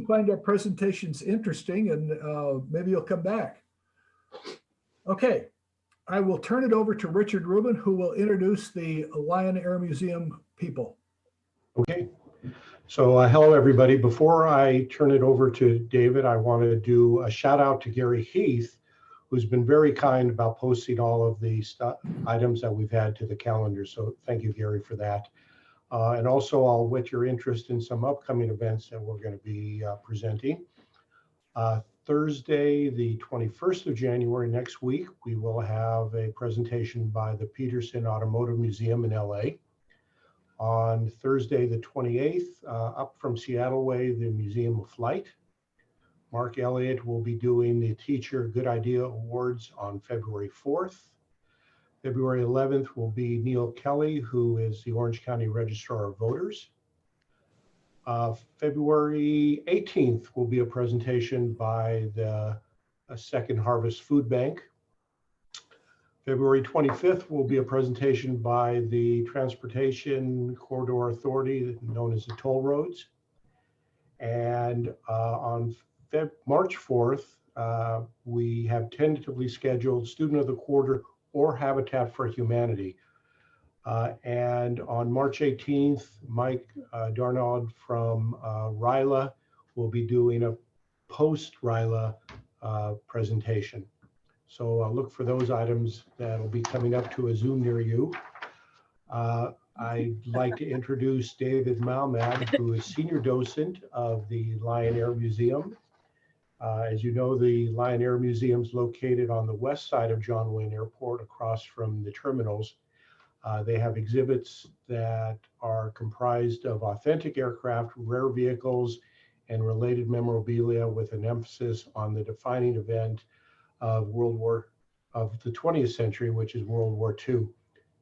find our presentations interesting, and maybe you'll come back. Okay, I will turn it over to Richard Rubin, who will introduce the Lyon Air Museum people. Okay, so hello everybody. Before I turn it over to David, I want to do a shout out to Gary Heath, who's been very kind about posting all of the items that we've had to the calendar. So thank you, Gary, for that. And also I'll whet your interest in some upcoming events that we're going to be presenting. Thursday, the 21st of January next week, we will have a presentation by the Peterson Automotive Museum in LA. On Thursday, the 28th, up from Seattle Way, the Museum of Flight. Mark Elliott will be doing the Teacher Good Idea Awards on February 4th. February 11th will be Neil Kelly, who is the Orange County Registrar of Voters. February 18th will be a presentation by the Second Harvest Food Bank. February 25th will be a presentation by the Transportation Corridor Authority, known as the Toll Roads. And on March 4th, we have tentatively scheduled Student of the Quarter or Habitat for Humanity. And on March 18th, Mike Darnaud from RILA will be doing a post-RILA presentation. So look for those items that'll be coming up to a Zoom near you. I'd like to introduce David Malmad, who is Senior Docent of the Lyon Air Museum. As you know, the Lyon Air Museum is located on the west side of John Wayne Airport, across from the terminals. They have exhibits that are comprised of authentic aircraft, rare vehicles, and related memorabilia, with an emphasis on the defining event of the 20th century, which is World War II.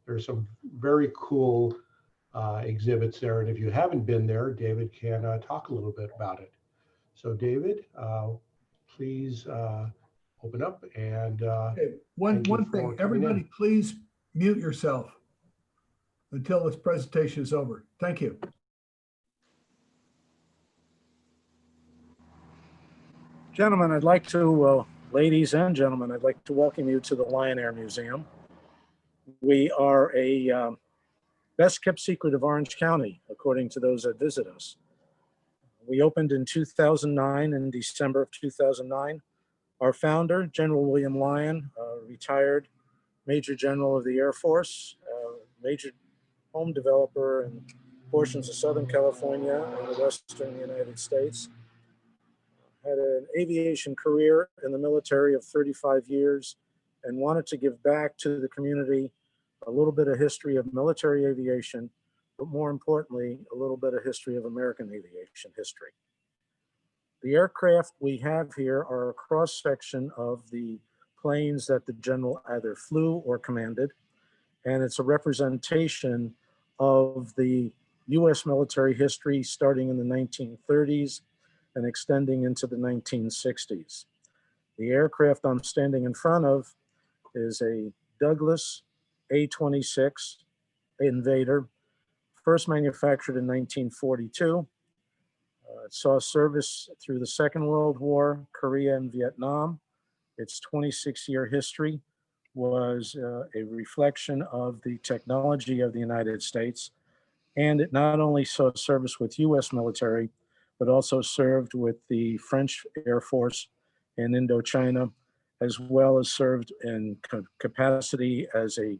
There's some very cool exhibits there, and if you haven't been there, David can talk a little bit about it. So David, please open up and okay. One thing, everybody, please mute yourself until this presentation is over. Thank you. Gentlemen, I'd like to, ladies and gentlemen, I'd like to welcome you to the Lyon Air Museum. We are a best kept secret of Orange County, according to those that visit us. We opened in 2009, in December of 2009. Our founder, General William Lyon, retired Major General of the Air Force, major home developer in portions of Southern California and the Western United States. Had an aviation career in the military of 35 years and wanted to give back to the community a little bit of history of military aviation, but more importantly, a little bit of history of American aviation history. The aircraft we have here are a cross-section of the planes that the general either flew or commanded, and it's a representation of the US military history starting in the 1930s and extending into the 1960s. The aircraft I'm standing in front of is a Douglas A-26 Invader, first manufactured in 1942. It saw service through the Second World War, Korea, and Vietnam. Its 26-year history was a reflection of the technology of the United States. And it not only saw service with US military, but also served with the French Air Force in Indochina, as well as served in capacity as a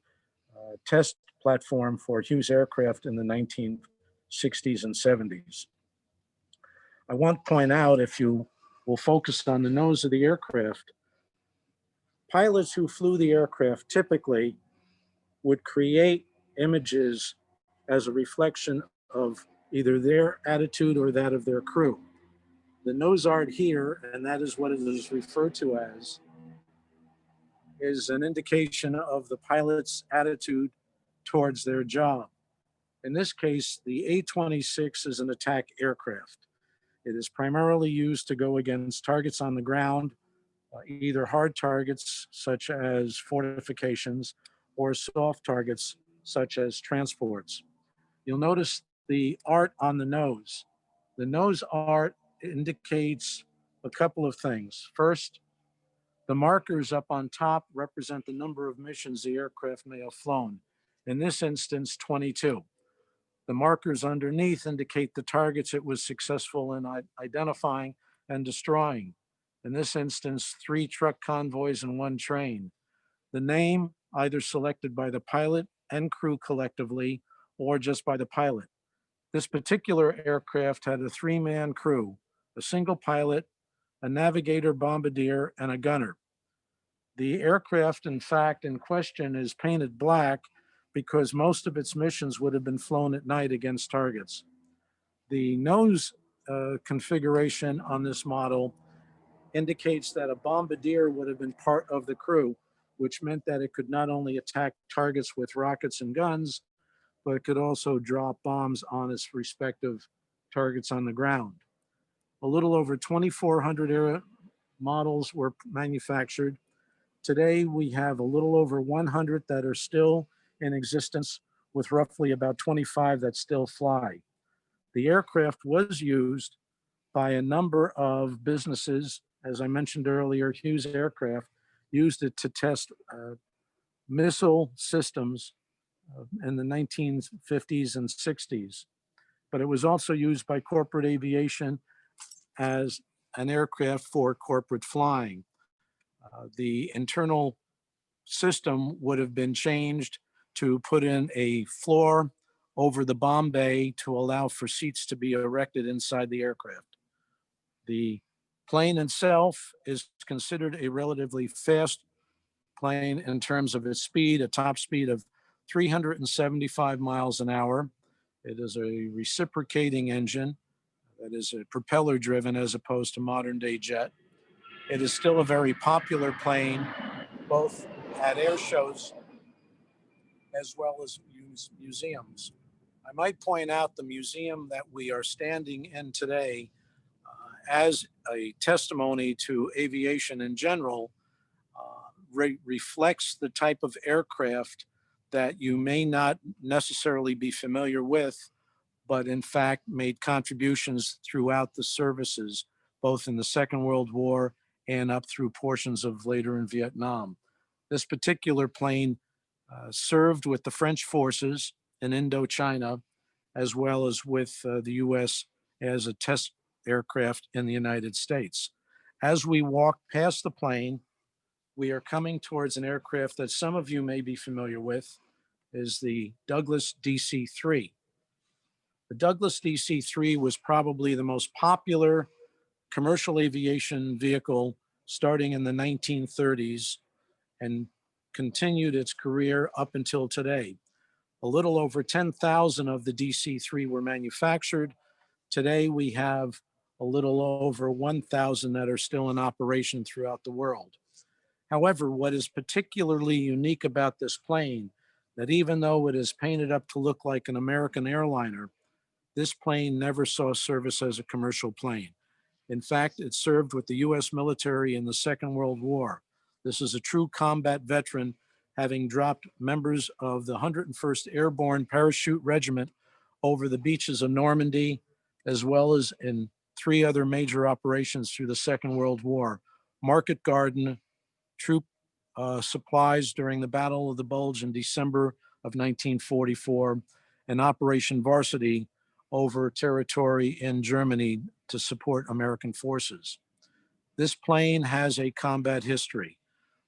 test platform for Hughes aircraft in the 1960s and 70s. I want to point out, if you will focus on the nose of the aircraft, pilots who flew the aircraft typically would create images as a reflection of either their attitude or that of their crew. The nose art here, and that is what it is referred to as, is an indication of the pilot's attitude towards their job. In this case, the A-26 is an attack aircraft. It is primarily used to go against targets on the ground, either hard targets such as fortifications or soft targets such as transports. You'll notice the art on the nose. The nose art indicates a couple of things. First, the markers up on top represent the number of missions the aircraft may have flown. In this instance, 22. The markers underneath indicate the targets it was successful in identifying and destroying. In this instance, 3 truck convoys and 1 train. The name either selected by the pilot and crew collectively or just by the pilot. This particular aircraft had a 3-man crew, a single pilot, a navigator, bombardier, and a gunner. The aircraft, in fact, in question is painted black because most of its missions would have been flown at night against targets. The nose configuration on this model indicates that a bombardier would have been part of the crew, which meant that it could not only attack targets with rockets and guns, but it could also drop bombs on its respective targets on the ground. A little over 2,400 air models were manufactured. Today, we have a little over 100 that are still in existence, with roughly about 25 that still fly. The aircraft was used by a number of businesses. As I mentioned earlier, Hughes Aircraft used it to test missile systems in the 1950s and 60s. But it was also used by corporate aviation as an aircraft for corporate flying. The internal system would have been changed to put in a floor over the bomb bay to allow for seats to be erected inside the aircraft. The plane itself is considered a relatively fast plane in terms of its speed, a top speed of 375 miles an hour. It is a reciprocating engine that is a propeller driven as opposed to modern day jet. It is still a very popular plane, both at air shows as well as museums. I might point out the museum that we are standing in today as a testimony to aviation in general reflects the type of aircraft that you may not necessarily be familiar with, but in fact made contributions throughout the services, both in the Second World War and up through portions of later in Vietnam. This particular plane served with the French forces in Indochina, as well as with the US as a test aircraft in the United States. As we walk past the plane, we are coming towards an aircraft that some of you may be familiar with, is the Douglas DC-3. The Douglas DC-3 was probably the most popular commercial aviation vehicle starting in the 1930s and continued its career up until today. A little over 10,000 of the DC-3 were manufactured. Today, we have a little over 1,000 that are still in operation throughout the world. However, what is particularly unique about this plane, that even though it is painted up to look like an American airliner, this plane never saw service as a commercial plane. In fact, it served with the US military in the Second World War. This is a true combat veteran, having dropped members of the 101st Airborne Parachute Regiment over the beaches of Normandy, as well as in 3 other major operations through the Second World War. Market Garden, troop supplies during the Battle of the Bulge in December of 1944, and Operation Varsity over territory in Germany to support American forces. This plane has a combat history,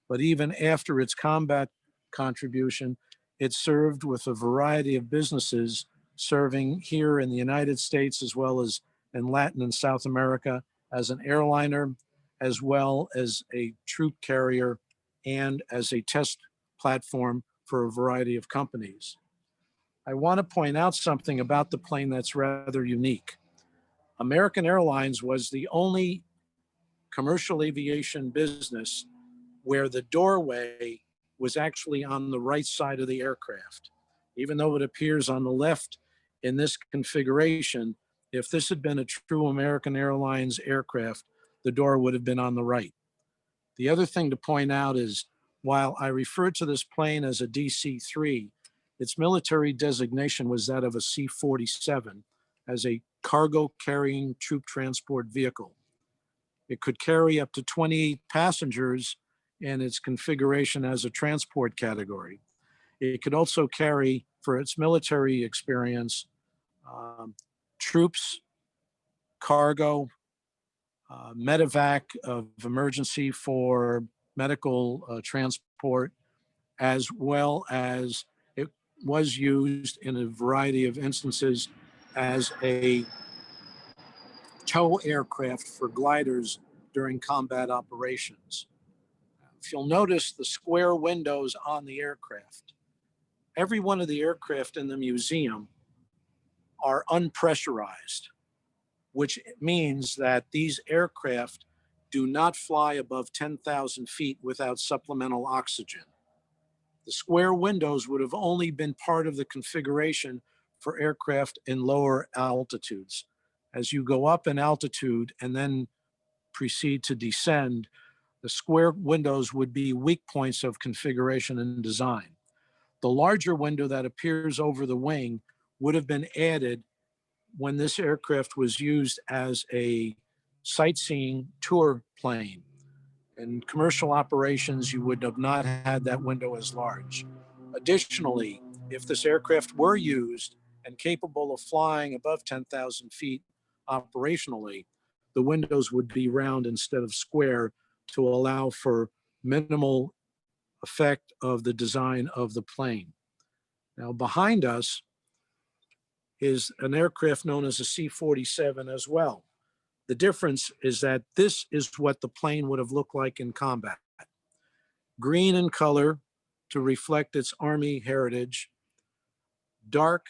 but even after its combat contribution, it served with a variety of businesses serving here in the United States as well as in Latin and South America as an airliner, as well as a troop carrier and as a test platform for a variety of companies. I want to point out something about the plane that's rather unique. American Airlines was the only commercial aviation business where the doorway was actually on the right side of the aircraft. Even though it appears on the left in this configuration, if this had been a true American Airlines aircraft, the door would have been on the right. The other thing to point out is, while I refer to this plane as a DC-3, its military designation was that of a C-47, as a cargo carrying troop transport vehicle. It could carry up to 28 passengers in its configuration as a transport category. It could also carry, for its military experience, troops, cargo, medevac of emergency for medical transport, as well as it was used in a variety of instances as a tow aircraft for gliders during combat operations. If you'll notice the square windows on the aircraft, every one of the aircraft in the museum are unpressurized, which means that these aircraft do not fly above 10,000 feet without supplemental oxygen. The square windows would have only been part of the configuration for aircraft in lower altitudes. As you go up in altitude and then proceed to descend, the square windows would be weak points of configuration and design. The larger window that appears over the wing would have been added when this aircraft was used as a sightseeing tour plane. In commercial operations, you would have not had that window as large. Additionally, if this aircraft were used and capable of flying above 10,000 feet operationally, the windows would be round instead of square to allow for minimal effect of the design of the plane. Now, behind us is an aircraft known as a C-47 as well. The difference is that this is what the plane would have looked like in combat. Green in color to reflect its Army heritage, dark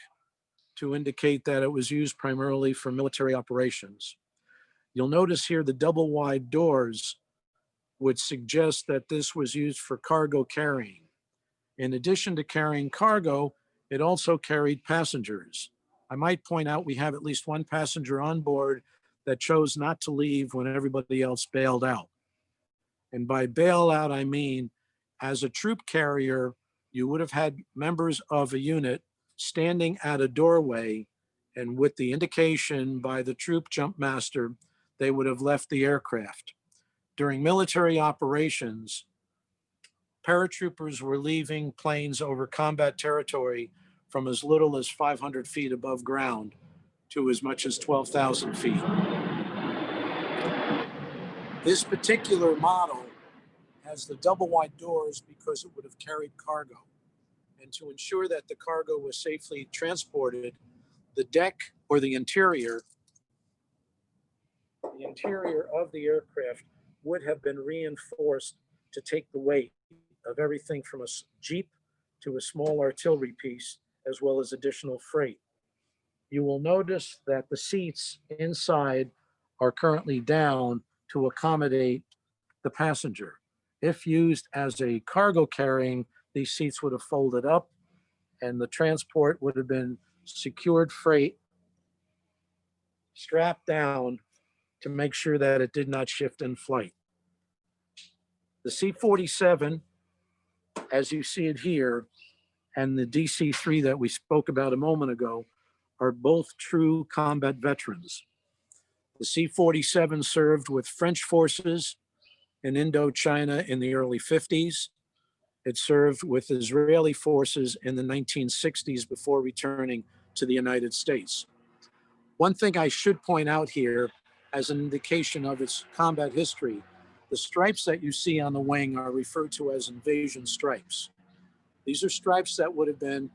to indicate that it was used primarily for military operations. You'll notice here the double wide doors would suggest that this was used for cargo carrying. In addition to carrying cargo, it also carried passengers. I might point out we have at least one passenger on board that chose not to leave when everybody else bailed out. And by bail out, I mean, as a troop carrier, you would have had members of a unit standing at a doorway, and with the indication by the troop jump master, they would have left the aircraft. During military operations, paratroopers were leaving planes over combat territory from as little as 500 feet above ground to as much as 12,000 feet. This particular model has the double wide doors because it would have carried cargo. And to ensure that the cargo was safely transported, the deck or the interior of the aircraft would have been reinforced to take the weight of everything from a Jeep to a small artillery piece, as well as additional freight. You will notice that the seats inside are currently down to accommodate the passenger. If used as a cargo carrying, these seats would have folded up and the transport would have been secured freight strapped down to make sure that it did not shift in flight. The C-47, as you see it here, and the DC-3 that we spoke about a moment ago are both true combat veterans. The C-47 served with French forces in Indochina in the early 50s. It served with Israeli forces in the 1960s before returning to the United States. One thing I should point out here as an indication of its combat history, the stripes that you see on the wing are referred to as invasion stripes. These are stripes that would have been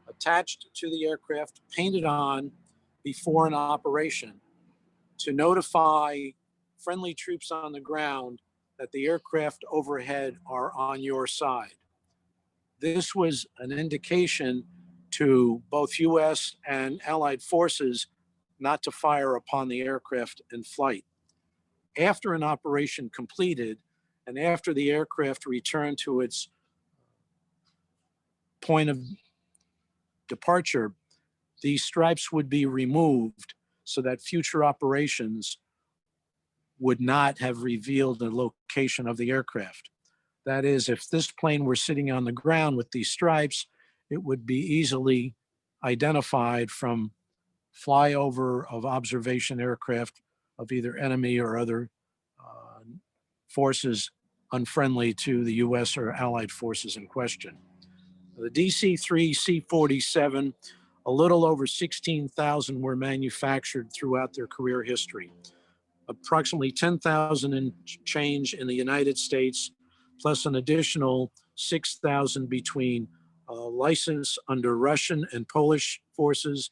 attached to the aircraft, painted on before an operation to notify friendly troops on the ground that the aircraft overhead are on your side. This was an indication to both US and Allied forces not to fire upon the aircraft in flight. After an operation completed, and after the aircraft returned to its point of departure, these stripes would be removed so that future operations would not have revealed the location of the aircraft. That is, if this plane were sitting on the ground with these stripes, it would be easily identified from flyover of observation aircraft of either enemy or other forces unfriendly to the U.S. or allied forces in question. The DC-3 C-47, a little over 16,000 were manufactured throughout their career history. Approximately 10,000 and change in the United States, plus an additional 6,000 between license under Russian and Polish forces,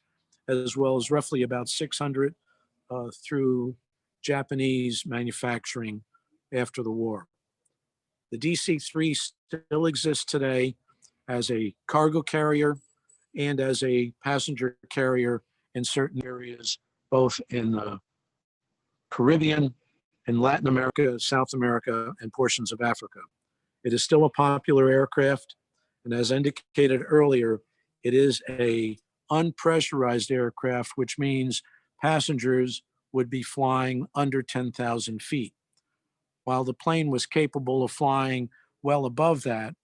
as well as roughly about 600 through Japanese manufacturing after the war. The DC-3 still exists today as a cargo carrier and as a passenger carrier in certain areas, both in the Caribbean, in Latin America, South America, and portions of Africa. It is still a popular aircraft, and as indicated earlier, it is a unpressurized aircraft, which means passengers would be flying under 10,000 feet. While the plane was capable of flying well above that,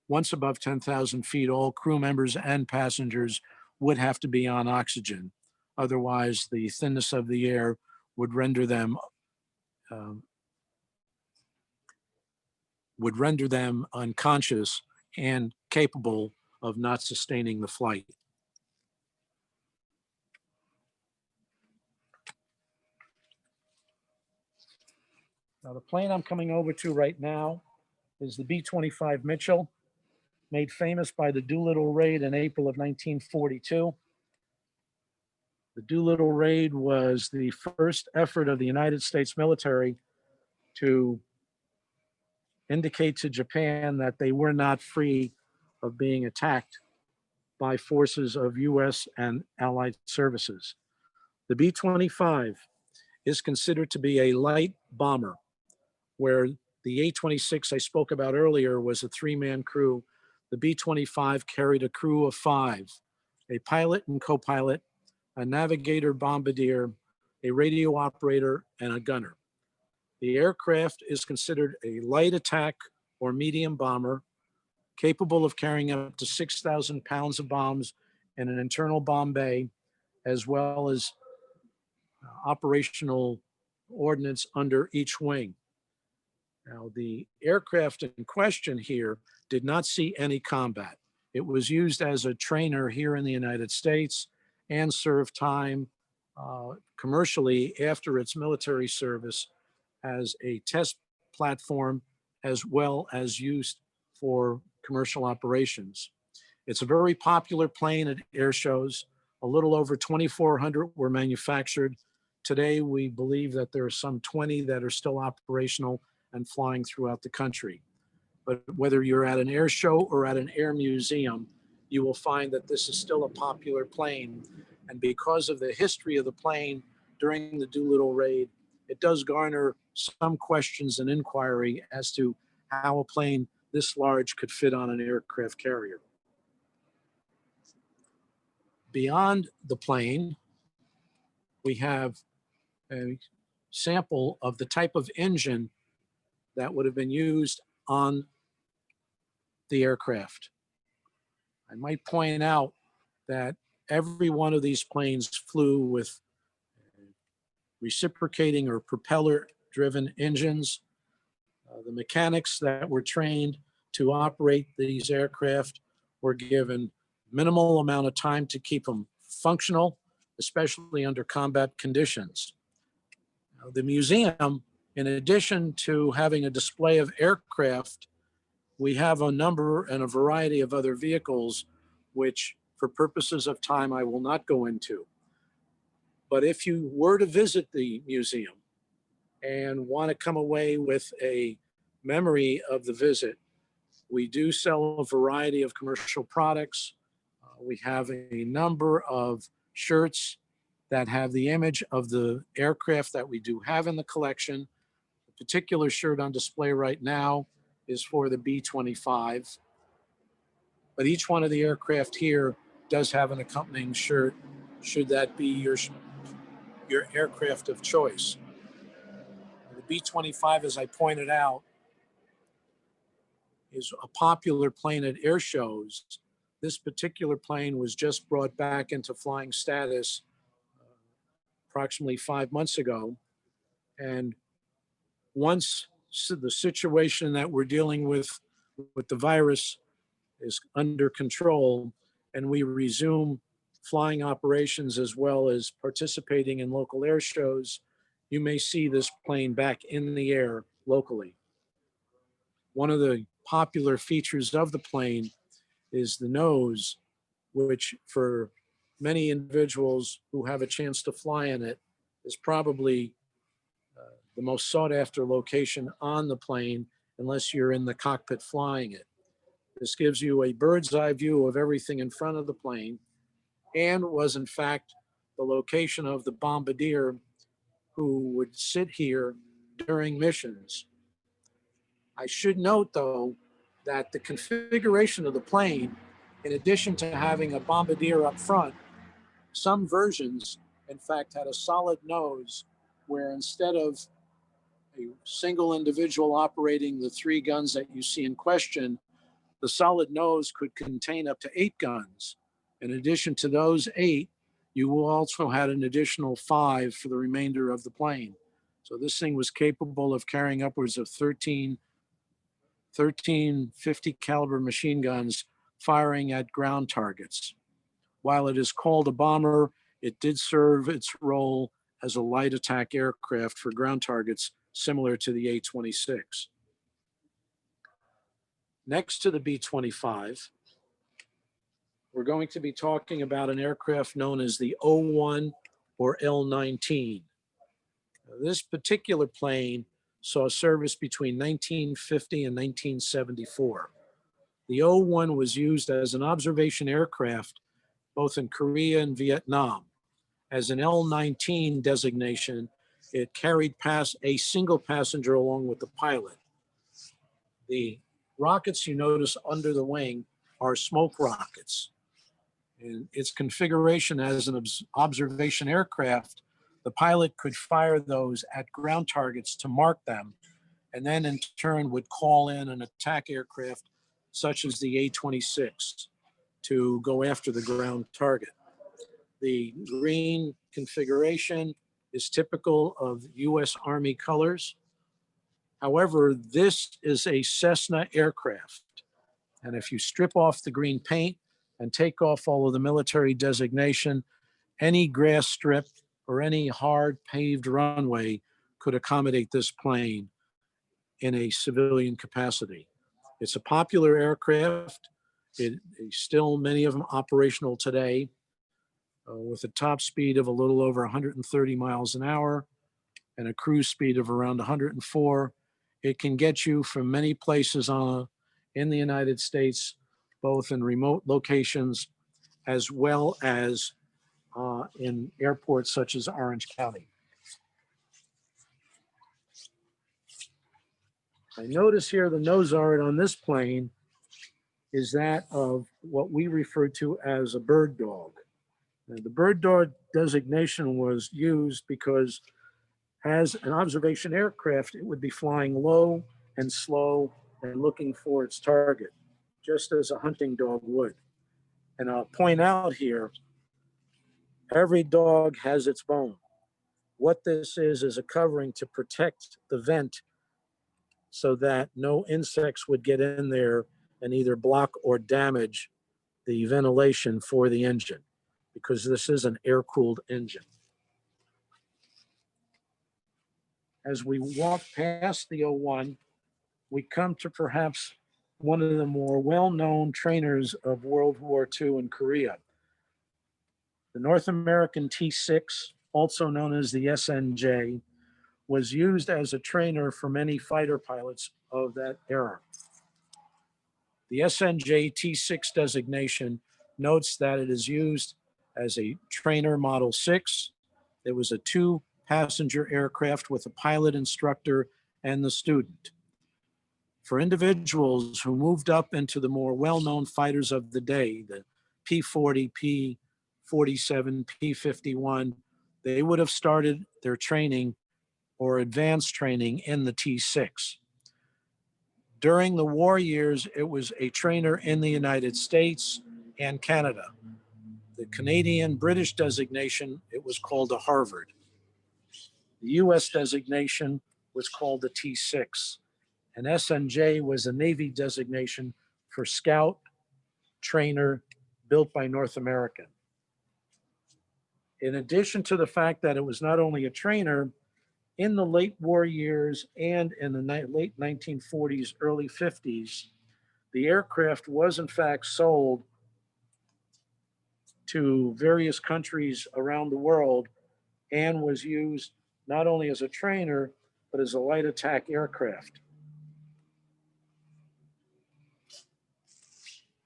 once above 10,000 feet, all crew members and passengers would have to be on oxygen. Otherwise, the thinness of the air would render them unconscious and capable of not sustaining the flight. Now, the plane I'm coming over to right now is the B-25 Mitchell, made famous by the Doolittle Raid in April of 1942. The Doolittle Raid was the first effort of the United States military to indicate to Japan that they were not free of being attacked by forces of US and allied services. The B-25 is considered to be a light bomber, where the A-26 I spoke about earlier was a three-man crew. The B-25 carried a crew of 5, a pilot and co-pilot, a navigator bombardier, a radio operator, and a gunner. The aircraft is considered a light attack or medium bomber, capable of carrying up to 6,000 pounds of bombs in an internal bomb bay, as well as operational ordnance under each wing. Now, the aircraft in question here did not see any combat. It was used as a trainer here in the United States and served time commercially after its military service as a test platform, as well as used for commercial operations. It's a very popular plane at air shows. A little over 2,400 were manufactured. Today, we believe that there are some 20 that are still operational and flying throughout the country. But whether you're at an air show or at an air museum, you will find that this is still a popular plane. And because of the history of the plane during the Doolittle Raid, it does garner some questions and inquiry as to how a plane this large could fit on an aircraft carrier. Beyond the plane, we have a sample of the type of engine that would have been used on the aircraft. I might point out that every one of these planes flew with reciprocating or propeller-driven engines. The mechanics that were trained to operate these aircraft were given minimal amount of time to keep them functional, especially under combat conditions. Now, the museum, in addition to having a display of aircraft, we have a number and a variety of other vehicles, which for purposes of time, I will not go into. But if you were to visit the museum and want to come away with a memory of the visit, we do sell a variety of commercial products. We have a number of shirts that have the image of the aircraft that we do have in the collection. The particular shirt on display right now is for the B-25. But each one of the aircraft here does have an accompanying shirt, should that be your aircraft of choice. The B-25, as I pointed out, is a popular plane at air shows. This particular plane was just brought back into flying status approximately 5 months ago. And once the situation that we're dealing with the virus is under control and we resume flying operations as well as participating in local air shows, you may see this plane back in the air locally. One of the popular features of the plane is the nose, which for many individuals who have a chance to fly in it is probably the most sought after location on the plane, unless you're in the cockpit flying it. This gives you a bird's eye view of everything in front of the plane, and was in fact the location of the bombardier who would sit here during missions. I should note though that the configuration of the plane, in addition to having a bombardier up front, some versions in fact had a solid nose where instead of a single individual operating the 3 guns that you see in question, the solid nose could contain up to 8 guns. In addition to those 8, you also had an additional 5 for the remainder of the plane. So this thing was capable of carrying upwards of 13 50 caliber machine guns firing at ground targets. While it is called a bomber, it did serve its role as a light attack aircraft for ground targets similar to the A-26. Next to the B-25, we're going to be talking about an aircraft known as the O-1 or L-19. This particular plane saw service between 1950 and 1974. The O-1 was used as an observation aircraft both in Korea and Vietnam. As an L-19 designation, it carried past a single passenger along with the pilot. The rockets you notice under the wing are smoke rockets. In its configuration as an observation aircraft, the pilot could fire those at ground targets to mark them, and then in turn would call in an attack aircraft such as the A-26 to go after the ground target. The green configuration is typical of US Army colors. However, this is a Cessna aircraft. And if you strip off the green paint and take off all of the military designation, any grass strip or any hard paved runway could accommodate this plane in a civilian capacity. It's a popular aircraft. Still many of them operational today with a top speed of a little over 130 miles an hour and a cruise speed of around 104. It can get you from many places in the United States, both in remote locations as well as in airports such as Orange County. I notice here the nose art on this plane is that of what we refer to as a bird dog. And the bird dog designation was used because as an observation aircraft, it would be flying low and slow and looking for its target, just as a hunting dog would. And I'll point out here, every dog has its bone. What this is a covering to protect the vent so that no insects would get in there and either block or damage the ventilation for the engine, because this is an air-cooled engine. As we walk past the O-1, we come to perhaps one of the more well-known trainers of World War II in Korea. The North American T-6, also known as the SNJ, was used as a trainer for many fighter pilots of that era. The SNJ T-6 designation notes that it is used as a trainer Model 6. It was a 2-passenger aircraft with a pilot, instructor, and the student. For individuals who moved up into the more well-known fighters of the day, the P-40, P-47, P-51, they would have started their training or advanced training in the T-6. During the war years, it was a trainer in the United States and Canada. The Canadian-British designation, it was called a Harvard. The US designation was called the T-6, and SNJ was a Navy designation for Scout Trainer built by North American. In addition to the fact that it was not only a trainer, in the late war years and in the late 1940s, early 50s, the aircraft was in fact sold to various countries around the world and was used not only as a trainer, but as a light attack aircraft.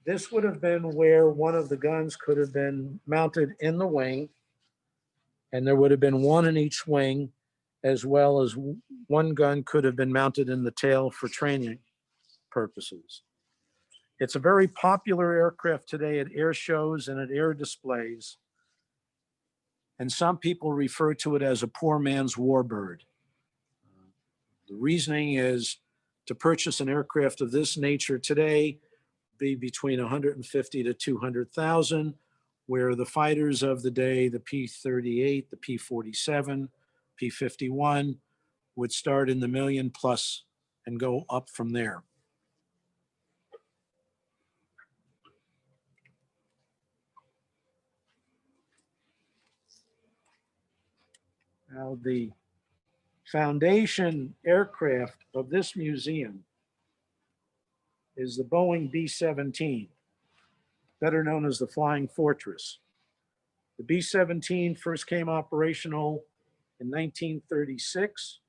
This would have been where one of the guns could have been mounted in the wing, and there would have been one in each wing, as well as one gun could have been mounted in the tail for training purposes. It's a very popular aircraft today at air shows and at air displays. And some people refer to it as a poor man's warbird. The reasoning is to purchase an aircraft of this nature today be between 150 to 200,000, where the fighters of the day, the P-38, the P-47, P-51, would start in the million plus and go up from there. Now, the foundation aircraft of this museum is the Boeing B-17, better known as the Flying Fortress. The B-17 first came operational in 1936.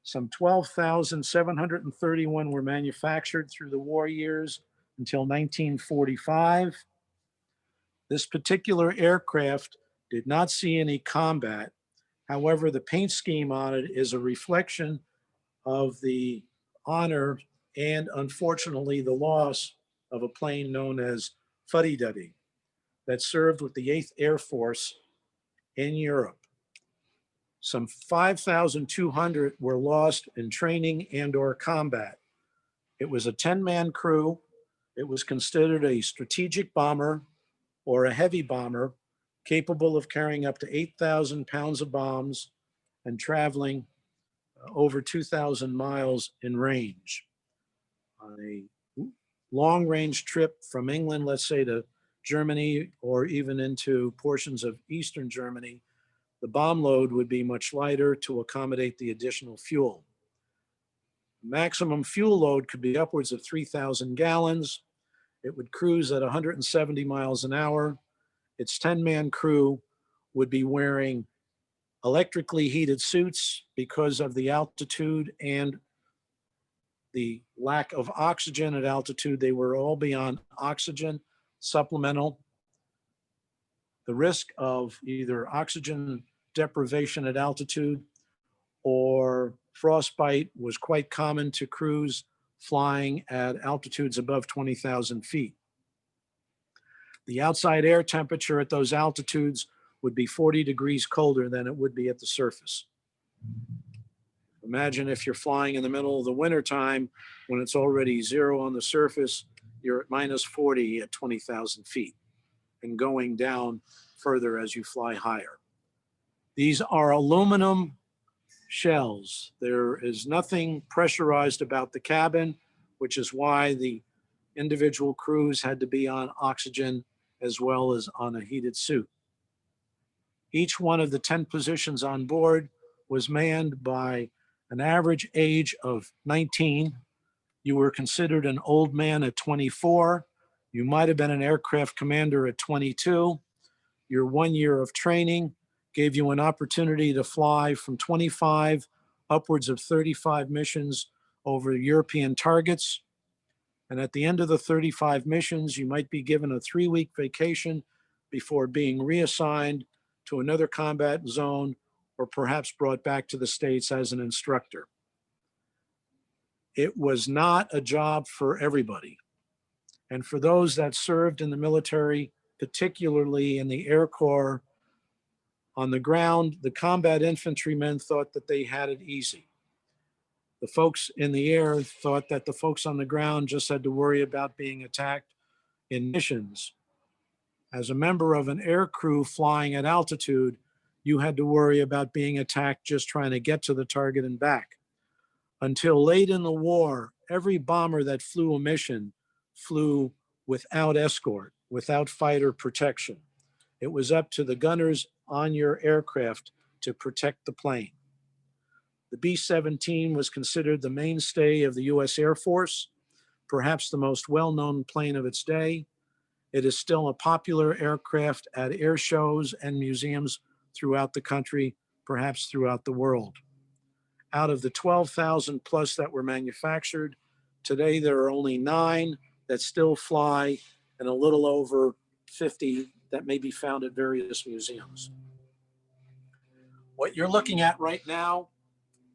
Some 12,731 were manufactured through the war years until 1945. This particular aircraft did not see any combat. However, the paint scheme on it is a reflection of the honor and, unfortunately, the loss of a plane known as Fuddy Duddy that served with the 8th Air Force in Europe. Some 5,200 were lost in training and/or combat. It was a 10-man crew. It was considered a strategic bomber or a heavy bomber capable of carrying up to 8,000 pounds of bombs and traveling over 2,000 miles in range. On a long-range trip from England, let's say, to Germany or even into portions of Eastern Germany, the bomb load would be much lighter to accommodate the additional fuel. Maximum fuel load could be upwards of 3,000 gallons. It would cruise at 170 miles an hour. Its 10-man crew would be wearing electrically heated suits because of the altitude and the lack of oxygen at altitude. They were all beyond oxygen, supplemental. The risk of either oxygen deprivation at altitude or frostbite was quite common to crews flying at altitudes above 20,000 feet. The outside air temperature at those altitudes would be 40 degrees colder than it would be at the surface. Imagine if you're flying in the middle of the winter time when it's already 0 on the surface, you're at minus 40 at 20,000 feet and going down further as you fly higher. These are aluminum shells. There is nothing pressurized about the cabin, which is why the individual crews had to be on oxygen as well as on a heated suit. Each one of the 10 positions on board was manned by an average age of 19. You were considered an old man at 24. You might have been an aircraft commander at 22. Your 1 year of training gave you an opportunity to fly from 25 upwards of 35 missions over European targets. And at the end of the 35 missions, you might be given a 3-week vacation before being reassigned to another combat zone or perhaps brought back to the States as an instructor. It was not a job for everybody. And for those that served in the military, particularly in the Air Corps, on the ground, the combat infantrymen thought that they had it easy. The folks in the air thought that the folks on the ground just had to worry about being attacked in missions. As a member of an air crew flying at altitude, you had to worry about being attacked just trying to get to the target and back. Until late in the war, every bomber that flew a mission flew without escort, without fighter protection. It was up to the gunners on your aircraft to protect the plane. The B-17 was considered the mainstay of the US Air Force, perhaps the most well-known plane of its day. It is still a popular aircraft at air shows and museums throughout the country, perhaps throughout the world. Out of the 12,000 plus that were manufactured, today there are only 9 that still fly and a little over 50 that may be found at various museums. What you're looking at right now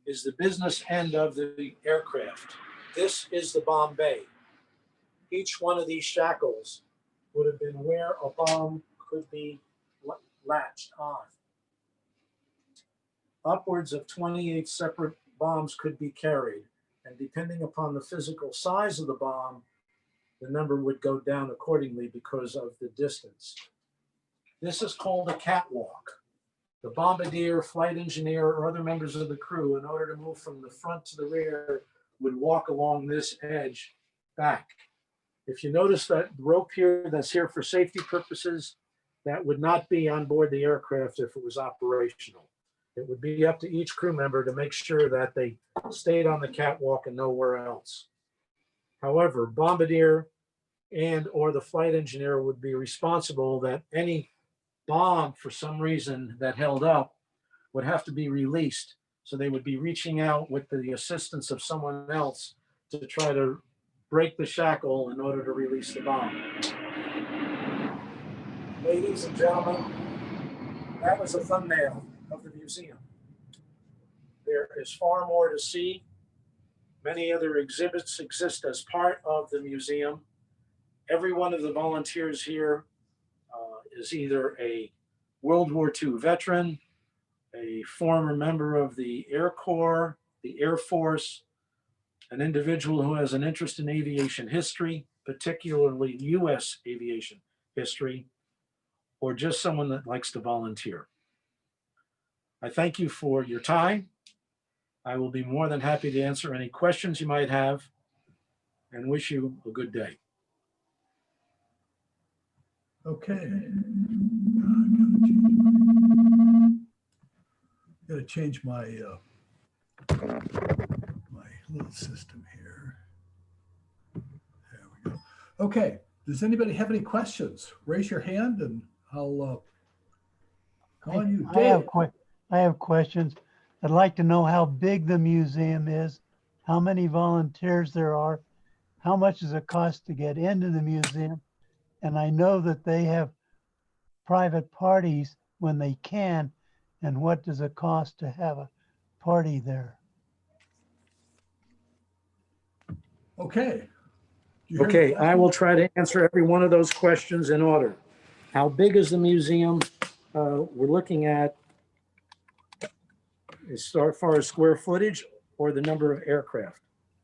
is the business end of the aircraft. This is the bomb bay. Each one of these shackles would have been where a bomb could be latched on. Upwards of 28 separate bombs could be carried, and depending upon the physical size of the bomb, the number would go down accordingly because of the distance. This is called a catwalk. The bombardier, flight engineer, or other members of the crew, in order to move from the front to the rear, would walk along this edge back. If you notice that rope here that's here for safety purposes, that would not be on board the aircraft if it was operational. It would be up to each crew member to make sure that they stayed on the catwalk and nowhere else. However, bombardier and or the flight engineer would be responsible that any bomb for some reason that held up would have to be released. So they would be reaching out with the assistance of someone else to try to break the shackle in order to release the bomb. Ladies and gentlemen, that was a thumbnail of the museum. There is far more to see. Many other exhibits exist as part of the museum. Every one of the volunteers here is either a World War II veteran, a former member of the Air Corps, the Air Force, an individual who has an interest in aviation history, particularly US aviation history, or just someone that likes to volunteer. I thank you for your time. I will be more than happy to answer any questions you might have and wish you a good day. Okay. Gotta change my my little system here. There we go. Okay. Does anybody have any questions? Raise your hand and I'll call on you. Dave. I have questions. I'd like to know how big the museum is, how many volunteers there are, how much does it cost to get into the museum? And I know that they have private parties when they can, and what does it cost to have a party there? Okay. Okay, I will try to answer every one of those questions in order. How big is the museum? We're looking at as far as square footage or the number of aircraft?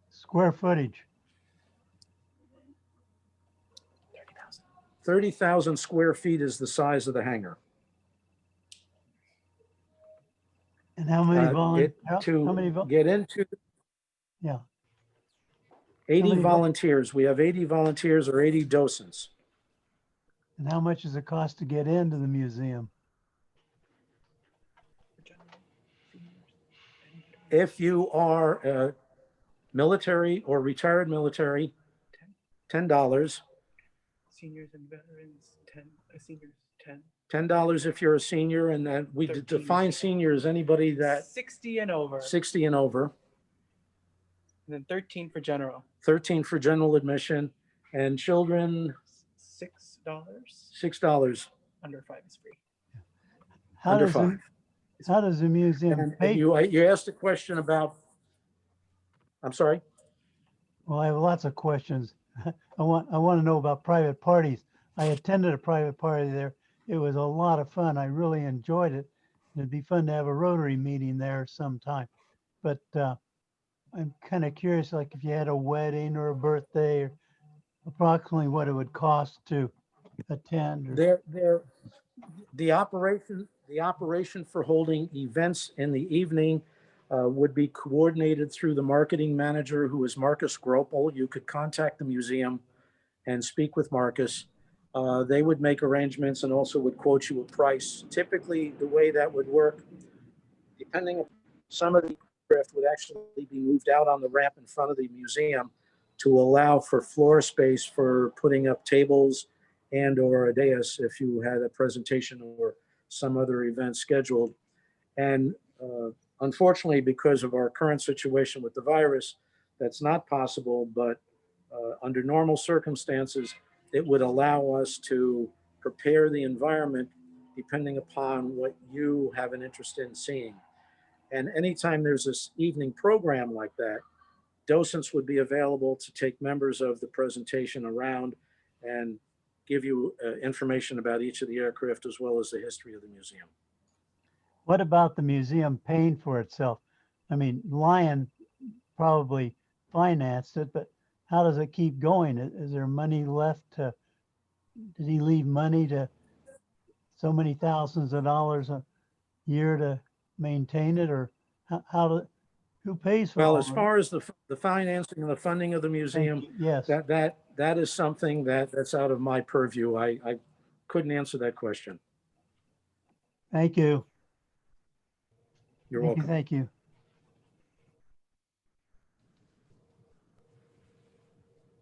Square footage. 30,000 square feet is the size of the hangar. And how many volunteers? To get into Yeah. 80 many volunteers. We have 80 volunteers or 80 docents. And how much does it cost to get into the museum? If you are military or retired military, $10. Seniors and veterans, 10. Seniors, 10. $10 if you're a senior, and that we 13. define senior as anybody that 60 and over. 60 and over. And then 13 for general. 13 for general admission, and children $6. $6. Under 5 is free. How Under does 5. How does the museum And pay? you asked a question about, I'm sorry. Well, I have lots of questions. I want to know about private parties. I attended a private party there. It was a lot of fun. I really enjoyed it. It'd be fun to have a Rotary meeting there sometime. But I'm kind of curious, like if you had a wedding or a birthday, or approximately what it would cost to attend. Or... The operation, the operation for holding events in the evening would be coordinated through the marketing manager, who is Marcus Gropel. You could contact the museum and speak with Marcus. They would make arrangements and also would quote you a price. Typically, the way that would work, depending on some of the aircraft would actually be moved out on the ramp in front of the museum to allow for floor space for putting up tables and or a dais if you had a presentation or some other event scheduled. And unfortunately, because of our current situation with the virus, that's not possible, but under normal circumstances, it would allow us to prepare the environment depending upon what you have an interest in seeing. And anytime there's this evening program like that, docents would be available to take members of the presentation around and give you information about each of the aircraft as well as the history of the museum. What about the museum paying for itself? I mean, Lyon probably financed it, but how does it keep going? Is there money left to, did he leave money to so many thousands of dollars a year to maintain it, or who pays for Well, all as of it? far as the financing and the funding of the museum, Yes, that is something that's out of my purview. I couldn't answer that question. thank you. You're welcome. Thank you.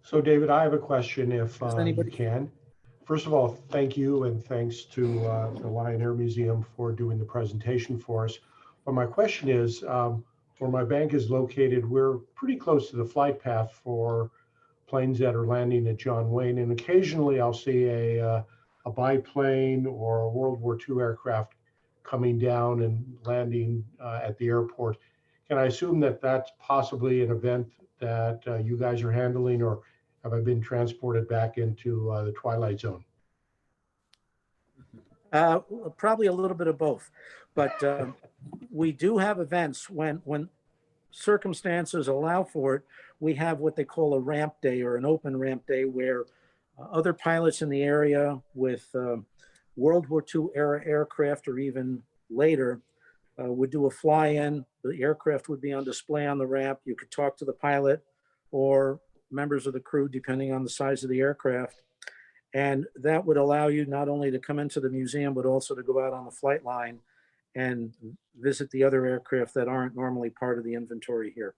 So David, I have a question if Does you anybody- can. First of all, thank you and thanks to the Lyon Air Museum for doing the presentation for us. But my question is, where my bank is located, we're pretty close to the flight path for planes that are landing at John Wayne. And occasionally I'll see a biplane or a World War II aircraft coming down and landing at the airport. Can I assume that that's possibly an event that you guys are handling, or have I been transported back into the Twilight Zone? Probably a little bit of both, but we do have events when circumstances allow for it. We have what they call a ramp day or an open ramp day, where other pilots in the area with World War II era aircraft or even later would do a fly-in. The aircraft would be on display on the ramp. You could talk to the pilot or members of the crew, depending on the size of the aircraft. And that would allow you not only to come into the museum, but also to go out on the flight line and visit the other aircraft that aren't normally part of the inventory here.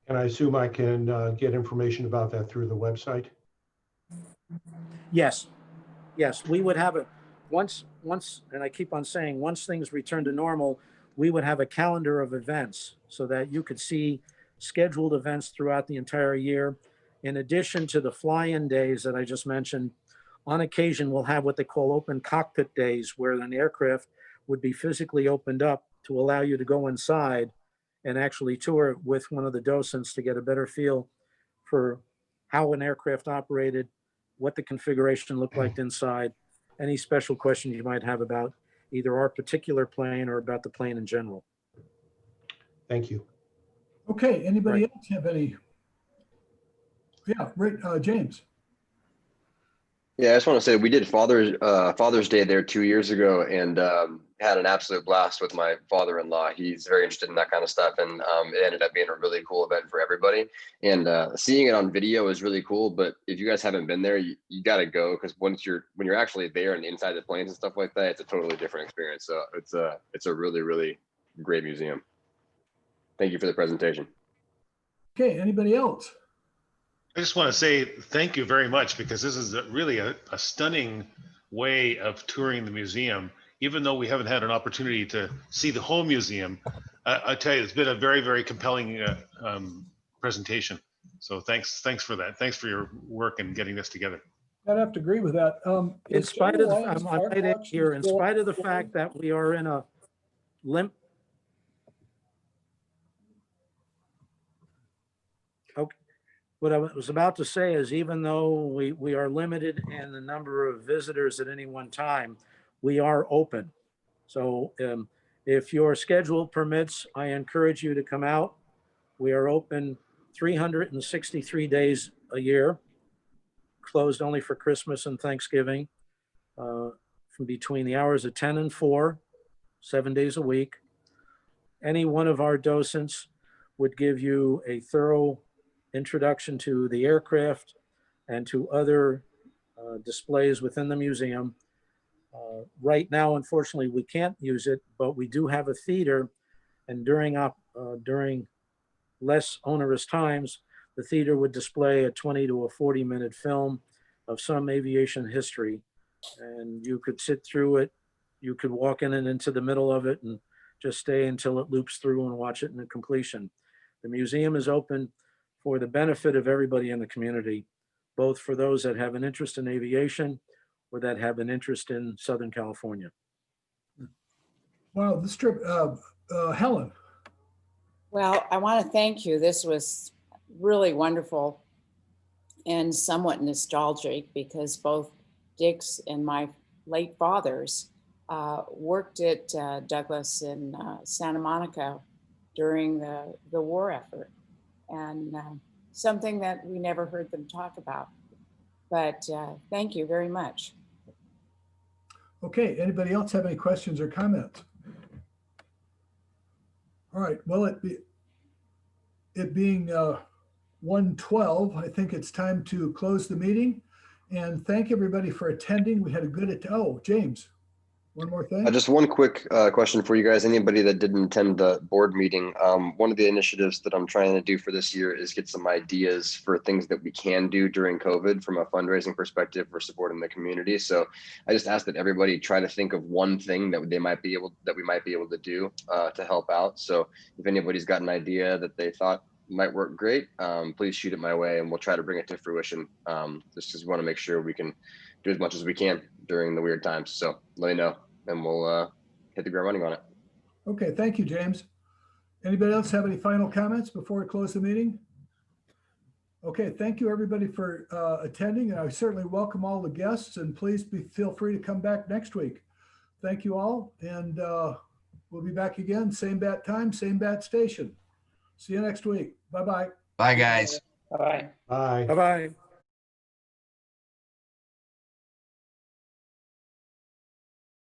And I assume I can get information about that through the website? Yes, yes, we would have a, once, and I keep on saying, once things return to normal, we would have a calendar of events so that you could see scheduled events throughout the entire year. In addition to the fly-in days that I just mentioned, on occasion, we'll have what they call open cockpit days, where an aircraft would be physically opened up to allow you to go inside and actually tour it with one of the docents to get a better feel for how an aircraft operated, what the configuration looked like inside, any special questions you might have about either our particular plane or about the plane in general. Thank you. Okay, anybody Right. else have any? Yeah, right, James. Yeah, I just want to say we did Father's Day there 2 years ago, and had an absolute blast with my father-in-law. He's very interested in that kind of stuff, and it ended up being a really cool event for everybody. And seeing it on video is really cool. But if you guys haven't been there, you got to go, because when you're actually there and inside the planes and stuff like that, it's a totally different experience. So it's a really, really great museum. Thank you for the presentation. Okay, anybody else? I just want to say thank you very much, because this is really a stunning way of touring the museum. Even though we haven't had an opportunity to see the whole museum, I tell you, it's been a very, very compelling presentation. So thanks for that. Thanks for your work in getting this together. I'd have to agree with that. In spite of, General Lyon's I might add Firefox here, in still- spite of the fact that we are in a limp. Okay, what I was about to say is, even though we are limited in the number of visitors at any one time, we are open. So if your schedule permits, I encourage you to come out. We are open 363 days a year, closed only for Christmas and Thanksgiving. from between the hours of 10 and 4, 7 days a week. Any one of our docents would give you a thorough introduction to the aircraft and to other displays within the museum. Right now, unfortunately, we can't use it, but we do have a theater, and during less onerous times, the theater would display a 20 to a 40-minute film of some aviation history, and you could sit through it. You could walk in and into the middle of it and just stay until it loops through and watch it in completion. The museum is open for the benefit of everybody in the community, both for those that have an interest in aviation or that have an interest in Southern California. Wow, this trip, Helen. Well, I want to thank you. This was really wonderful and somewhat nostalgic because both Dick's and my late fathers worked at Douglas in Santa Monica during the war effort, and something that we never heard them talk about. But thank you very much. Okay, anybody else have any questions or comments? All right, well, it being 1:12, I think it's time to close the meeting. And thank everybody for attending. We had a good, oh, James, one more thing. Just one quick question for you guys. Anybody that didn't attend the board meeting, one of the initiatives that I'm trying to do for this year is get some ideas for things that we can do during COVID from a fundraising perspective for supporting the community. So I just ask that everybody try to think of one thing that we might be able to do to help out. So if anybody's got an idea that they thought might work great, please shoot it my way and we'll try to bring it to fruition. Just because we want to make sure we can do as much as we can during the weird times. So let me know and we'll hit the ground running on it. Okay, thank you, James. Anybody else have any final comments before we close the meeting? Okay, thank you everybody for attending. And I certainly welcome all the guests, and please feel free to come back next week. Thank you all, and we'll be back again, same bat time, same bat station. See you next week. Bye-bye. Bye, guys. Bye. Bye. Bye-bye.